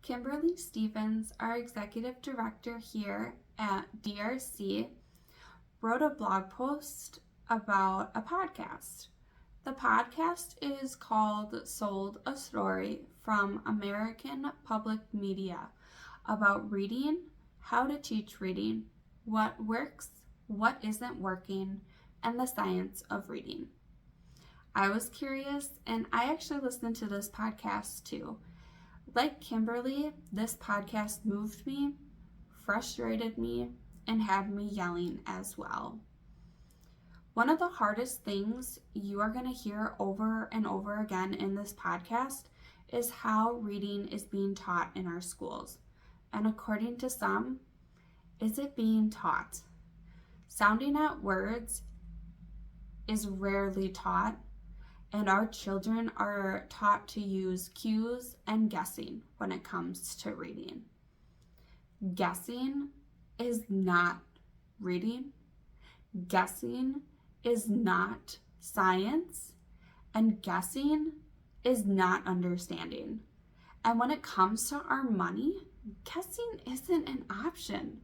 Kimberly Stevens, our executive director here at DRC, wrote a blog post about a podcast. The podcast is called Sold a Story from American Public Media about reading, how to teach reading, what works, what isn't working, and the science of reading. I was curious, and I actually listened to this podcast too. Like Kimberly, this podcast moved me, frustrated me, and had me yelling as well. One of the hardest things you are going to hear over and over again in this podcast is how reading is being taught in our schools. And according to some, is it being taught? Sounding out words is rarely taught, and our children are taught to use cues and guessing when it comes to reading. Guessing is not reading. Guessing is not science. And guessing is not understanding. And when it comes to our money, guessing isn't an option.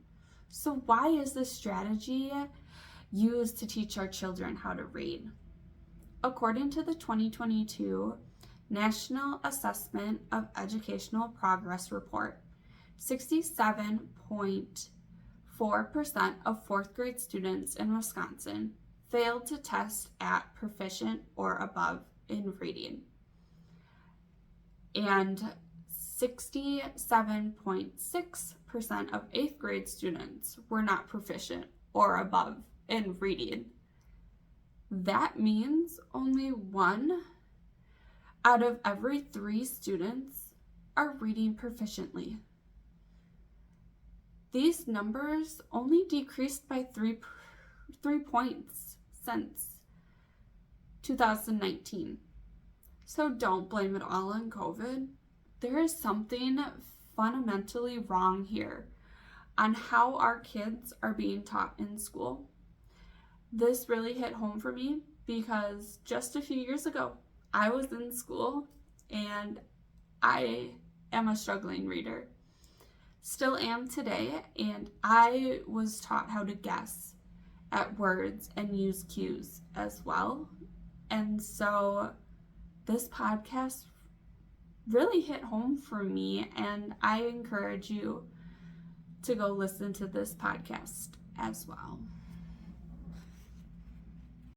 So why is this strategy used to teach our children how to read? According to the 2022 National Assessment of Educational Progress Report, 67.4% of fourth grade students in Wisconsin failed to test at proficient or above in reading. And 67.6% of eighth grade students were not proficient or above in reading. That means only 1 out of every 3 students are reading proficiently. These numbers only decreased by 3 points since 2019. So don't blame it all on COVID. There is something fundamentally wrong here on how our kids are being taught in school. This really hit home for me because just a few years ago, I was in school and I am a struggling reader. Still am today, and I was taught how to guess at words and use cues as well. And so this podcast really hit home for me, and I encourage you to go listen to this podcast as well.